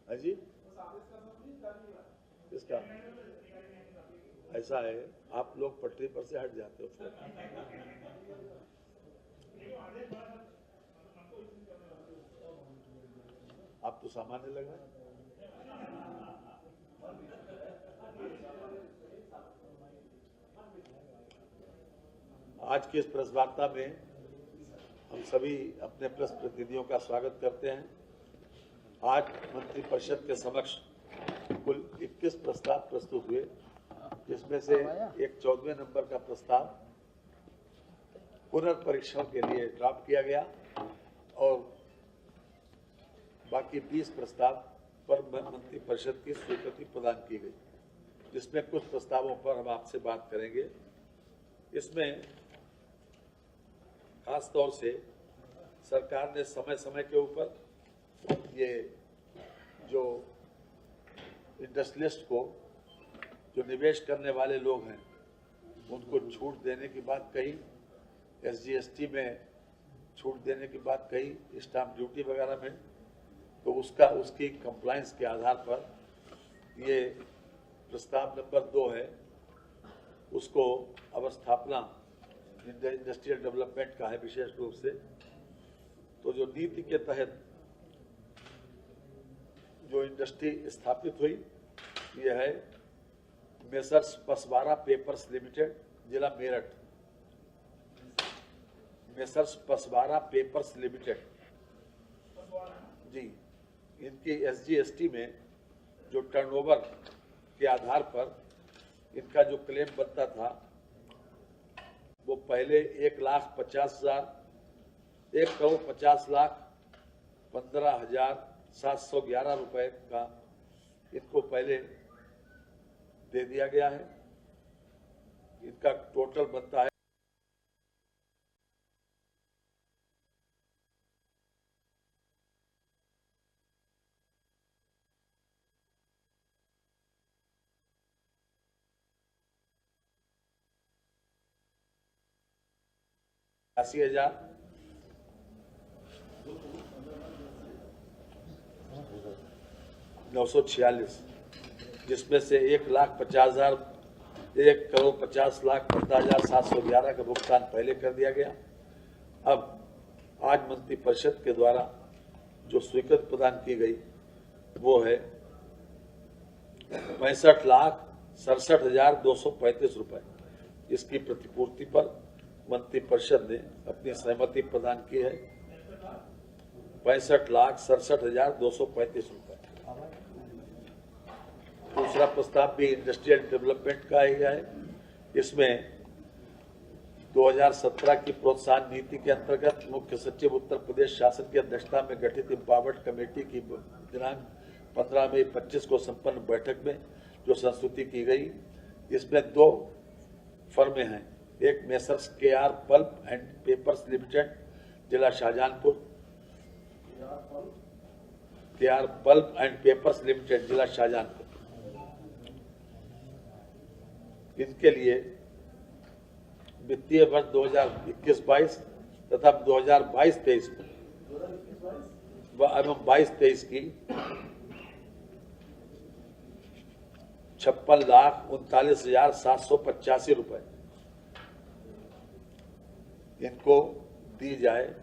हाँ जी, इसका ऐसा है, आप लोग पटरी पर से हट जाते हो फिर। आप तो सामान्य लग रहे हैं। आज की इस प्रेस वार्ता में हम सभी अपने प्रेस प्रतिनिधियों का स्वागत करते हैं। आज मंत्रिपरिषद के समक्ष कुल 21 प्रस्ताव प्रस्तुत हुए, जिसमें से एक 14वें नंबर का प्रस्ताव पुनर्परीक्षण के लिए ड्राफ्ट किया गया और बाकी 20 प्रस्ताव पर मंत्रिपरिषद की स्वीकृति प्रदान की गई, जिसमें कुछ प्रस्तावों पर हम आपसे बात करेंगे। इसमें खास तौर से सरकार ने समय समय के ऊपर ये जो इंडस्ट्रियलिस्ट को, जो निवेश करने वाले लोग हैं, उनको छूट देने की बात कही, SGST में छूट देने की बात कही, स्टाम्प ड्यूटी वगैरह में, तो उसकी कंप्लायंस के आधार पर ये प्रस्ताव नंबर 2 है, उसको अवस्थापना इंडस्ट्रियल डेवलपमेंट का है विशेष रूप से। तो जो नीति के तहत जो इंडस्ट्री स्थापित हुई, यह है मेसर्स पसवारा पेपर्स लिमिटेड, जिला मेरठ। मेसर्स पसवारा पेपर्स लिमिटेड जी, इनकी SGST में जो टर्नओवर के आधार पर इनका जो क्लेम बनता था, वो पहले 1,50,15,711 रुपए का इनको पहले दे दिया गया है। इनका टोटल बनता है $80,946, जिसमें से 1,50,15,711 का भुगतान पहले कर दिया गया। अब आज मंत्रिपरिषद के द्वारा जो स्वीकृति प्रदान की गई वो है 65,67,235 रुपए। इसकी प्रतिपूर्ति पर मंत्रिपरिषद ने अपनी सहमति प्रदान की है, 65,67,235 रुपए। दूसरा प्रस्ताव भी इंडस्ट्रियल डेवलपमेंट का ही है। इसमें 2017 की प्रोत्साहन नीति के अंतर्गत मुख्य सचिव उत्तर प्रदेश शासन की अध्यक्षता में गठित इम्पावर्ड कमेटी की दिनांक 15 मई 25 को संपन्न बैठक में जो संस्तुति की गई, इसमें 2 फर्में हैं। एक messrs KR pulp and papers limited, जिला Shahjahanpur, KR pulp and papers limited, जिला शाहजहानपुर। इनके लिए वित्तीय वर्ष 2021-22 तथा 2022-23 एवं 22-23 की 56,39,785 रुपए इनको दी जाए,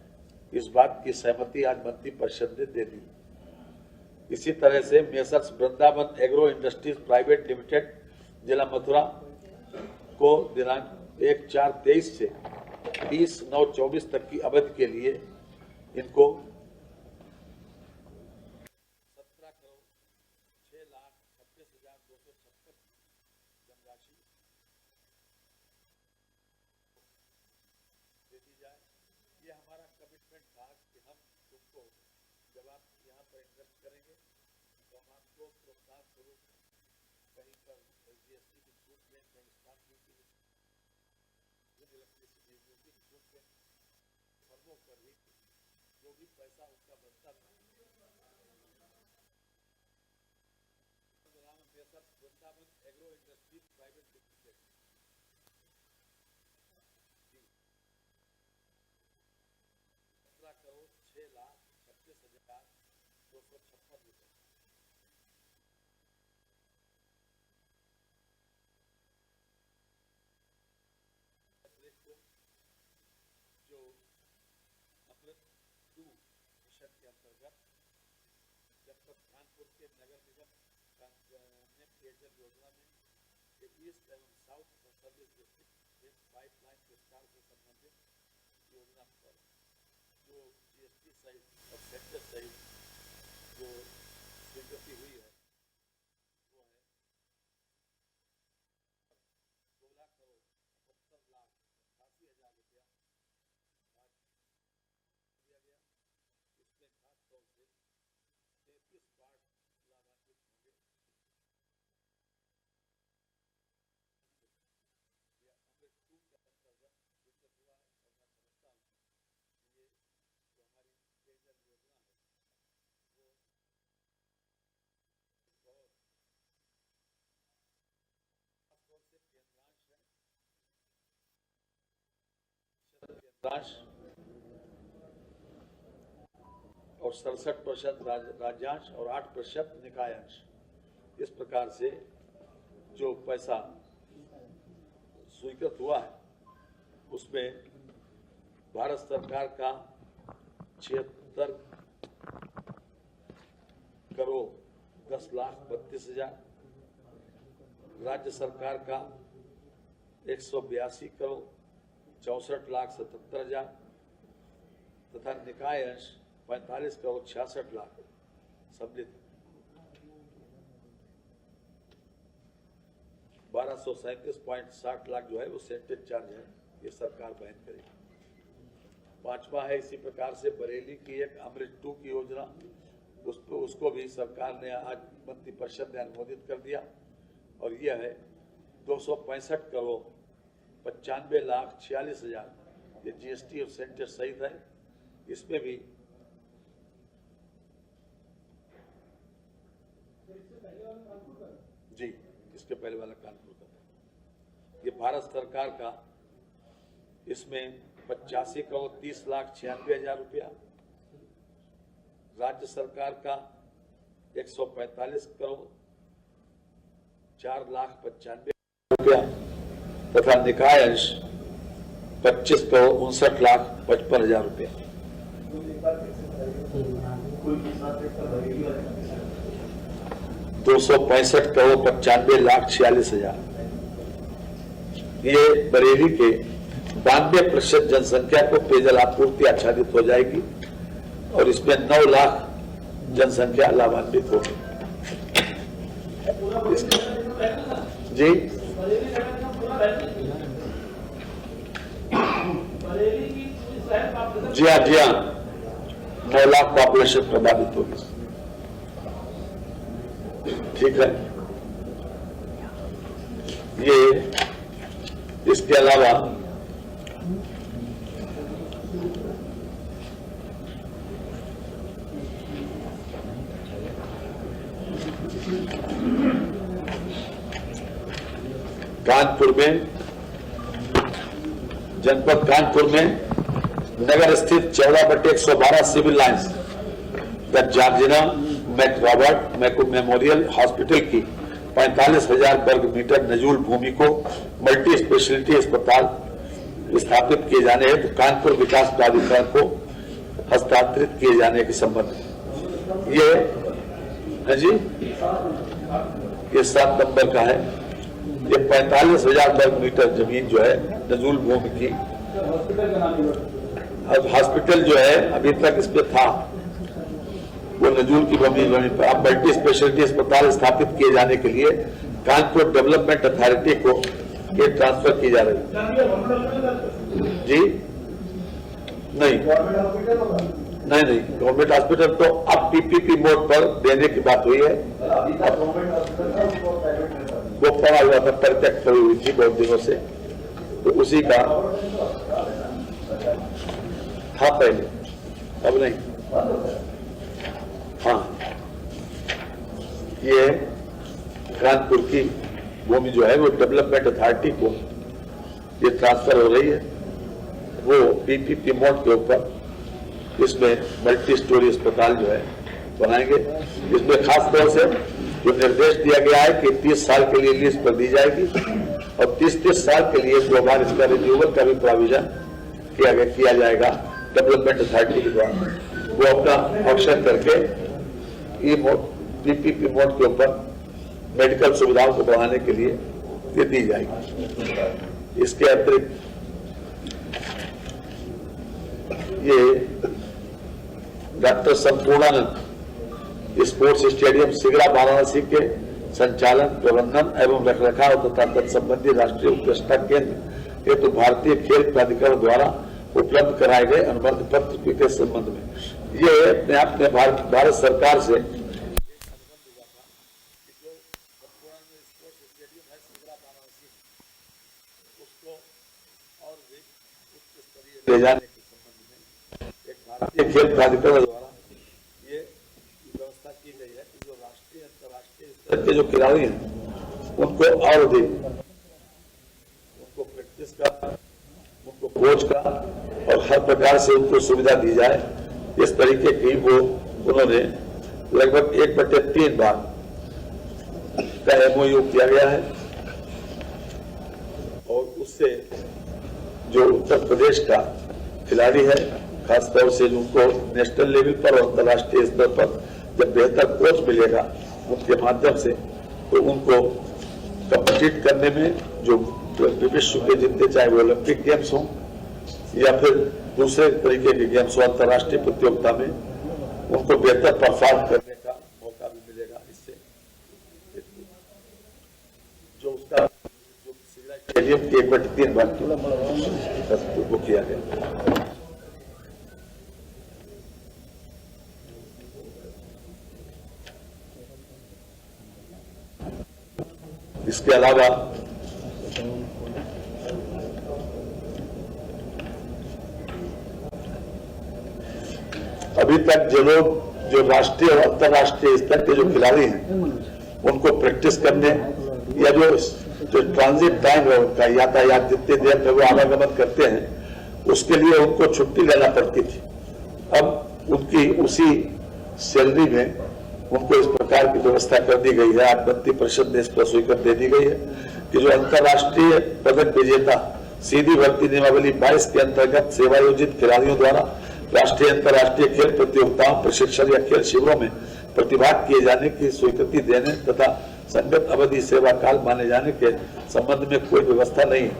इस बात की सहमति आज मंत्रिपरिषद ने दे दी। इसी तरह से messrs Vrindavan agro industries private limited, जिला मथुरा को दिनांक 1/4/23 से 30/9/24 तक की अवधि के लिए इनको 17,06,26,256 धनराशि दे दी जाए। ये हमारा कमिटमेंट था कि हम तुमको, जब आप यहाँ पर इन्वेस्ट करेंगे तो हम आपको प्रोत्साहन स्वरूप कहीं पर SGST की छूट दें, कहीं स्टाम्प ड्यूटी की, इलेक्ट्रिसिटी ड्यूटी की छूट दें। फर्मों पर ही जो भी पैसा उनका बनता था, Vrindavan agro industries private limited 17,06,26,256 रुपए 2 मिशन के अंतर्गत जब तक कानपुर के नगर निगम ने पेयजल योजना में ईस्ट एवं साउथ सर्विस डिस्ट्रिक्ट पाइपलाइन विस्तार से संबंधित योजना पर जो जीएसटी सहित और सेक्टर सहित जो स्वीकृति हुई है वो है 2,78,78,88,000 रुपया दिया गया। इसमें खास तौर से 33 पार्ट लाभान्वित होंगे। अमृत 2 के अंतर्गत स्वीकृत हुआ है और मैं समझता हूँ ये जो हमारी पेयजल योजना है वो और खासतौर से केंद्रांश है, केंद्रांश और 67% राज्यांश और 8% निकायांश। इस प्रकार से जो पैसा स्वीकृत हुआ है उसमें भारत सरकार का 76,10,32,000, राज्य सरकार का 182,64,77,000 तथा निकाय अंश 45,66,00,000 सम्मिलित 1237.60 लाख जो है वो सेंटेज चार्ज है, ये सरकार वहन करेगी। पांचवा है इसी प्रकार से बरेली की एक अमृत 2 की योजना, उसको भी सरकार ने आज मंत्रिपरिषद ने अनुमोदित कर दिया और यह है 265,95,46,000, ये जीएसटी और सेंटेज सहित है। इसमें भी जी इसके पहले वाला कानपुर का था। ये भारत सरकार का इसमें 85,30,96,000 रुपया, राज्य सरकार का 145,04,95,000 रुपया तथा निकाय अंश 25,59,55,000 रुपया। 265,95,46,000। ये बरेली के 92% जनसंख्या को पेयजल आपूर्ति आच्छादित हो जाएगी और इसमें 9 लाख जनसंख्या लाभान्वित होगी। जी जी हाँ 9 लाख पॉपुलेशन प्रभावित होगी। ठीक है, ये इसके अलावा कानपुर में जनपद कानपुर में नगर स्थित 14/112 civil lines the Georgina McRobert memorial hospital की 45,000 वर्ग मीटर नजूल भूमि को मल्टी स्पेशलिटी अस्पताल स्थापित किए जाने हेतु कानपुर विकास प्राधिकरण को हस्तांतरित किए जाने के संबंध में ये है जी, ये 7 नंबर का है। ये 45,000 वर्ग मीटर जमीन जो है नजूल भूमि की, अब हॉस्पिटल जो है अभी तक इसमें था वो नजूल की भूमि पर अब मल्टी स्पेशलिटी अस्पताल स्थापित किए जाने के लिए कानपुर डेवलपमेंट अथॉरिटी को ये ट्रांसफर की जा रही है। जी नहीं गवर्नमेंट हॉस्पिटल तो अब पीपीपी मोड पर देने की बात हुई है। वो पड़ा हुआ था, परित्यक्त हुई थी बहुत दिनों से, तो उसी का था पहले, अब नहीं। हाँ, ये कानपुर की भूमि जो है वो डेवलपमेंट अथॉरिटी को ये ट्रांसफर हो रही है। वो पीपीपी मोड के ऊपर इसमें मल्टी स्टोरी अस्पताल जो है बनाएंगे। इसमें खास तौर से जो निर्देश दिया गया है कि 30 साल के लिए लीज पर दी जाएगी और 30 साल के लिए 2 बार इसका रिन्यूअल का भी प्रोविजन किया जाएगा डेवलपमेंट अथॉरिटी के द्वारा। वो अपना ऑक्शन करके ई मोड पीपीपी मोड के ऊपर मेडिकल सुविधाओं को बढ़ाने के लिए ये दी जाएगी। इसके अतिरिक्त ये doctor Sampurnanand sports stadium Sigra Varanasi के संचालन, प्रबंधन एवं रखरखाव तथा तत्संबंधी राष्ट्रीय उत्कृष्टता केंद्र हेतु भारतीय खेल प्राधिकरण द्वारा उपलब्ध कराए गए अनुबंध पत्र के संबंध में ये अपने आप में भारत सरकार से ले जाने के संबंध में एक भारतीय खेल प्राधिकरण द्वारा ये व्यवस्था की गई है कि जो राष्ट्रीय अंतर्राष्ट्रीय स्तर के जो खिलाड़ी हैं उनको और अधिक उनको प्रैक्टिस का, उनको कोच का और हर प्रकार से उनको सुविधा दी जाए। इस तरीके की वो उन्होंने लगभग 1/3 बार का MOU किया गया है और उससे जो उत्तर प्रदेश का खिलाड़ी है खासतौर से उनको नेशनल लेवल पर और अंतर्राष्ट्रीय स्तर पर जब बेहतर कोच मिलेगा उनके माध्यम से तो उनको कम्पीट करने में जो विश्व के जितने चाहे वो ओलंपिक गेम्स हों या फिर दूसरे तरीके के गेम्स हो अंतर्राष्ट्रीय प्रतियोगिता में उनको बेहतर परफॉर्म करने का मौका भी मिलेगा। इससे जो उसका स्टेडियम की 1/3 बार वो किया गया। इसके अलावा अभी तक जो लोग जो राष्ट्रीय और अंतर्राष्ट्रीय स्तर के जो खिलाड़ी हैं उनको प्रैक्टिस करने या जो ट्रांजिट टाइम है उनका यातायात जितने देर में वो आवागमन करते हैं उसके लिए उनको छुट्टी लेना पड़ती थी। अब उनकी उसी सैलरी में उनको इस प्रकार की व्यवस्था कर दी गई है। 8% ने इस पर स्वीकृति दे दी गई है कि जो अंतर्राष्ट्रीय पदक विजेता सीधी भर्ती नियमावली 22 के अंतर्गत सेवायोजित खिलाड़ियों द्वारा राष्ट्रीय अंतर्राष्ट्रीय खेल प्रतियोगिताओं, प्रशिक्षण या खेल शिविरों में प्रतिभाग किए जाने की स्वीकृति देने तथा संगत अवधि सेवा काल माने जाने के संबंध में कोई व्यवस्था नहीं है,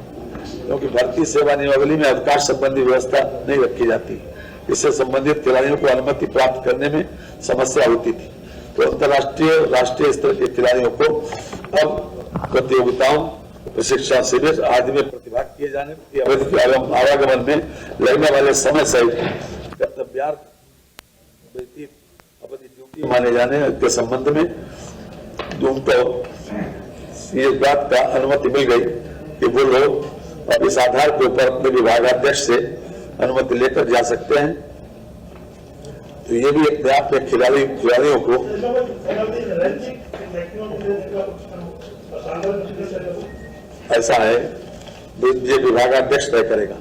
क्योंकि भर्ती सेवा नियमावली में अवकाश संबंधी व्यवस्था नहीं रखी जाती। इससे संबंधित खिलाड़ियों को अनुमति प्राप्त करने में समस्या होती थी। तो अंतर्राष्ट्रीय राष्ट्रीय स्तर के खिलाड़ियों को अब प्रतियोगिताओं, प्रशिक्षण शिविर आदि में प्रतिभाग किए जाने की अवधि के आवागमन में लगने वाले समय सहित कर्तव्यार्थ अवधि ड्यूटी माने जाने के संबंध में उनको इस बात का अनुमति मिल गई कि वो लोग अब इस आधार के ऊपर अपने विभागाध्यक्ष से अनुमति लेकर जा सकते हैं। तो ये भी अपने आप में खिलाड़ियों को ऐसा है ये विभागाध्यक्ष तय करेगा,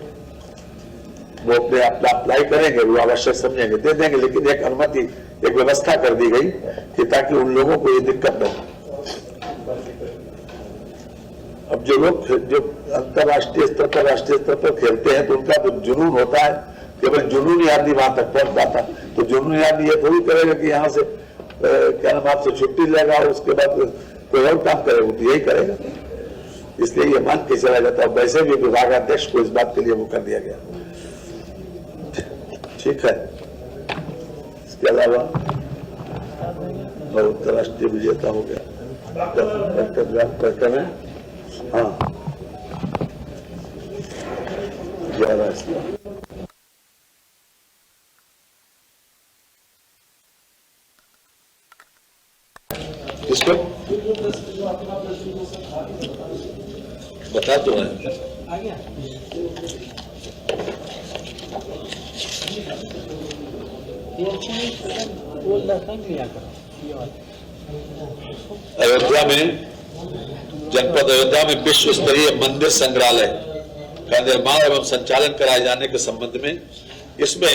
वो अपने आप अप्लाई करेंगे, वो आवश्यक समझेंगे दे देंगे, लेकिन एक अनुमति एक व्यवस्था कर दी गई कि ताकि उन लोगों को ये दिक्कत न हो। अब जो लोग जो अंतर्राष्ट्रीय स्तर पर राष्ट्रीय स्तर पर खेलते हैं तो उनका जो जुनून होता है केवल जुनूनी आदमी वहां तक पहुंच पाता। तो जुनूनी आदमी ये थोड़ी करेगा कि यहाँ से क्या नाम आपसे छुट्टी लेगा और उसके बाद कोई और काम करेगा, तो यही करेगा। इसलिए ये मान के चला जाता है। वैसे भी विभागाध्यक्ष को इस बात के लिए वो कर दिया गया। ठीक है। इसके अलावा अंतर्राष्ट्रीय विजेता हो गया डॉक्टर में, हाँ 11 इसको बता तो है। अयोध्या में जनपद अयोध्या में विश्व स्तरीय मंदिर संग्रहालय का निर्माण एवं संचालन कराए जाने के संबंध में इसमें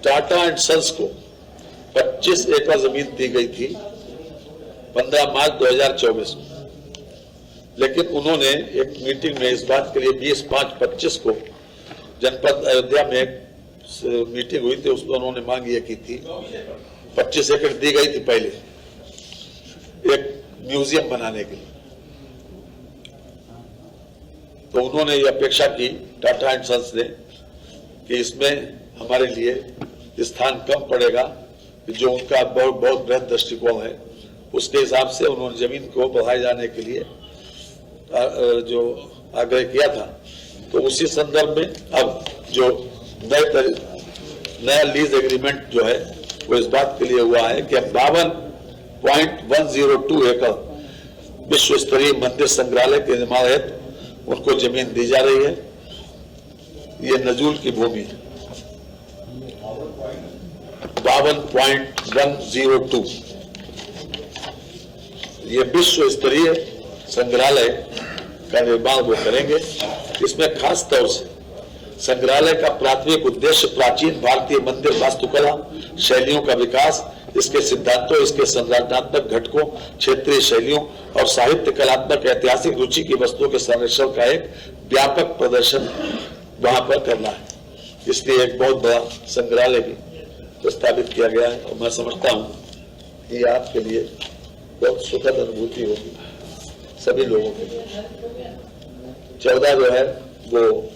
टाटा एंड सन्स को 25 एकड़ जमीन दी गई थी 15 मार्च 2024 में, लेकिन उन्होंने एक मीटिंग में इस बात के लिए 20/5/25 को जनपद अयोध्या में एक मीटिंग हुई थी, उसमें उन्होंने मांग ये की थी, 25 एकड़ दी गई थी पहले एक म्यूजियम बनाने के लिए। तो उन्होंने ये अपेक्षा की टाटा एंड सन्स ने कि इसमें हमारे लिए स्थान कम पड़ेगा, जो उनका बहुत बृहद दृष्टिकोण है, उसके हिसाब से उन्होंने जमीन को बढ़ाए जाने के लिए जो आग्रह किया था। तो उसी संदर्भ में अब जो नया लीज एग्रीमेंट जो है वो इस बात के लिए हुआ है कि 52.102 एकड़ विश्व स्तरीय मंदिर संग्रहालय के निर्माण हेतु उनको जमीन दी जा रही है। ये नजूल की भूमि है। 52.102 ये विश्व स्तरीय संग्रहालय का निर्माण वो करेंगे। इसमें खास तौर से संग्रहालय का प्राथमिक उद्देश्य प्राचीन भारतीय मंदिर वास्तुकला शैलियों का विकास, इसके सिद्धांतों, इसके संरचनात्मक घटकों, क्षेत्रीय शैलियों और साहित्य कलात्मक ऐतिहासिक रुचि की वस्तुओं के संरक्षण का एक व्यापक प्रदर्शन वहां पर करना है। इसलिए एक बहुत बड़ा संग्रहालय भी प्रस्तावित किया गया है और मैं समझता हूं कि आपके लिए बहुत सुखद अनुभूति होगी सभी लोगों के लिए। 14 जो है वो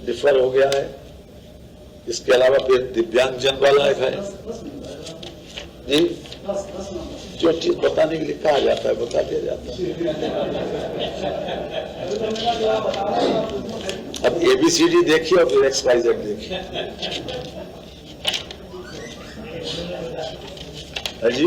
डिफर हो गया है। इसके अलावा फिर दिव्यांग जन वाला एक है जी, जो चीज बताने के लिए कहा जाता है बता दिया जाता है। अब ABCD देखिए और फिर XYZ देखिए। है जी,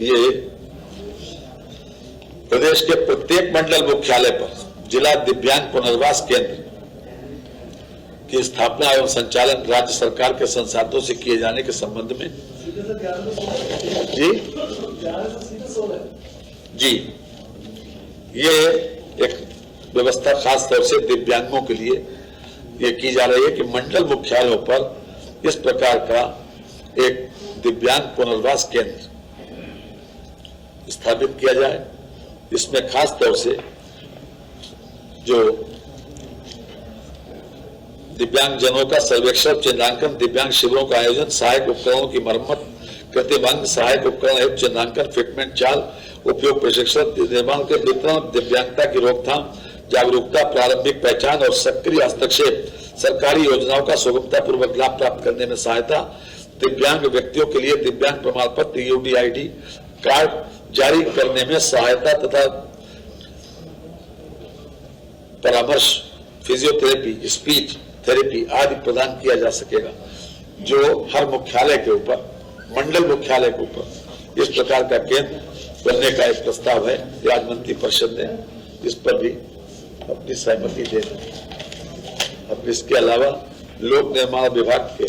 ये प्रदेश के प्रत्येक मंडल मुख्यालय पर जिला दिव्यांग पुनर्वास केंद्र की स्थापना एवं संचालन राज्य सरकार के संसाधनों से किए जाने के संबंध में जी ये एक व्यवस्था खास तौर से दिव्यांगों के लिए ये की जा रही है कि मंडल मुख्यालयों पर इस प्रकार का एक दिव्यांग पुनर्वास केंद्र स्थापित किया जाए। इसमें खास तौर से जो दिव्यांगजनों का सर्वेक्षण, चिन्हांकन, दिव्यांग शिविरों का आयोजन, सहायक उपकरणों की मरम्मत, कृत्रिम सहायक उपकरण एवं चिन्हांकन, फिटमेंट, चाल उपयोग, प्रशिक्षण, निर्माण के वितरण, दिव्यांगता की रोकथाम, जागरूकता, प्रारंभिक पहचान और सक्रिय हस्तक्षेप, सरकारी योजनाओं का सुगमता पूर्वक लाभ प्राप्त करने में सहायता, दिव्यांग व्यक्तियों के लिए दिव्यांग प्रमाण पत्र UDID कार्ड जारी करने में सहायता तथा परामर्श, फिजियोथेरेपी, स्पीच थेरेपी आदि प्रदान किया जा सकेगा। जो हर मुख्यालय के ऊपर, मंडल मुख्यालय के ऊपर इस प्रकार का केंद्र बनने का एक प्रस्ताव है। राज्य मंत्री परिषद ने इस पर भी अपनी सहमति दे दी। अब इसके अलावा लोक निर्माण विभाग के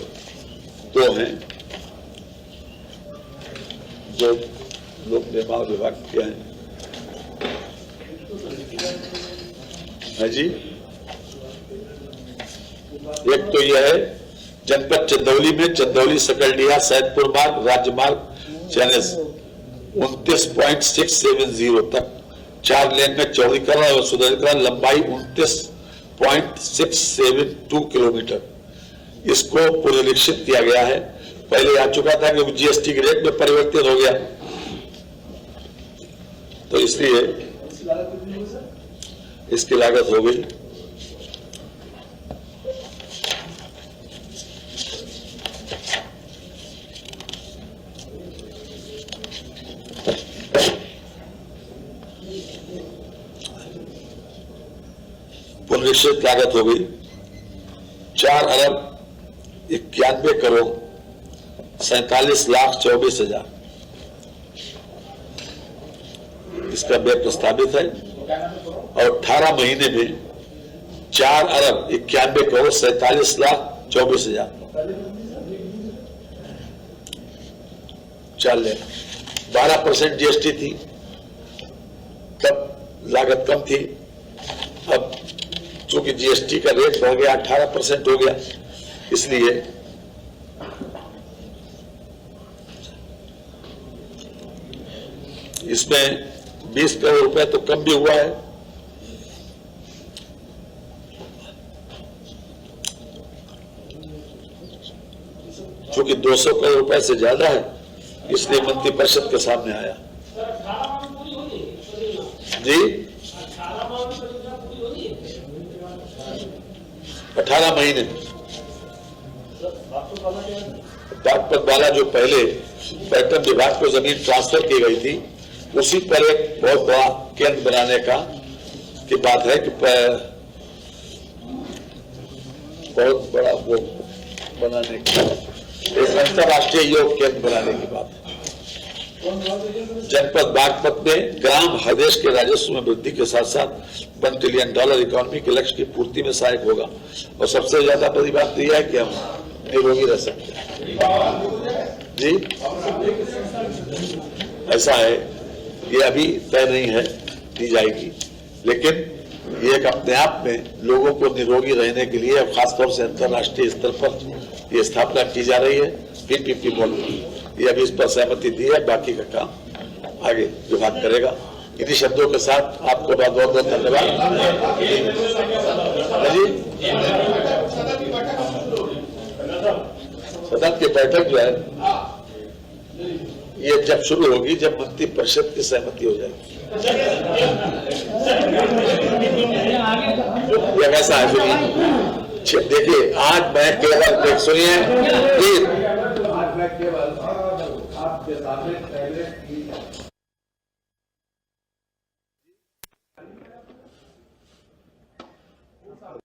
2 हैं, जो लोक निर्माण विभाग के हैं जी। एक तो यह है जनपद चंदौली में चंदौली सकलडीहा सैदपुर मार्ग राज्य मार्ग चैनल 29.670 तक 4 लेन में चौड़ीकरण और सुदृढ़ीकरण, लंबाई 29.672 किलोमीटर। इसको पुनरीक्षित किया गया है। पहले आ चुका था कि GST के रेट में परिवर्तित हो गया, तो इसलिए इसकी लागत हो गई पुनरीक्षित लागत हो गई 4,91,47,24,000। इसका व्यय प्रस्तावित है और 18 महीने में 4,91,47,24,000 चल रहे। 12% GST थी तब, लागत कम थी। अब चूंकि GST का रेट बढ़ गया 18% हो गया, इसलिए इसमें 20 करोड़ रुपए तो कम भी हुआ है। क्योंकि 200 करोड़ रुपए से ज्यादा है, इसलिए मंत्रिपरिषद के सामने आया। जी 18 महीने डॉक्टर बाला जो पहले पर्यटन विभाग को जमीन ट्रांसफर की गई थी, उसी पर एक बहुत बड़ा केंद्र बनाने की बात है कि बहुत बड़ा वो बनाने की एक अंतर्राष्ट्रीय योग केंद्र बनाने की बात है। जनपद बागपत में ग्राम हर देश के राजस्व में वृद्धि के साथ साथ $1 ट्रिलियन इकोनॉमी के लक्ष्य की पूर्ति में सहायक होगा। और सबसे ज्यादा बड़ी बात तो यह है कि हम निरोगी रह सकते हैं। जी ऐसा है, ये अभी तय नहीं है, दी जाएगी, लेकिन ये एक अपने आप में लोगों को निरोगी रहने के लिए खासतौर से अंतर्राष्ट्रीय स्तर पर ये स्थापना की जा रही है। PPP मॉडल, ये अभी इस पर सहमति दी है, बाकी का काम आगे विभाग करेगा। इन्हीं शब्दों के साथ आपको बहुत बहुत धन्यवाद। सदन की बैठक जो है ये जब शुरू होगी, जब मंत्रिपरिषद की सहमति हो जाएगी। ये कैसा है सुनिए, देखिए आज मैं केवल सुनिए आज मैं केवल आपके सामने पहले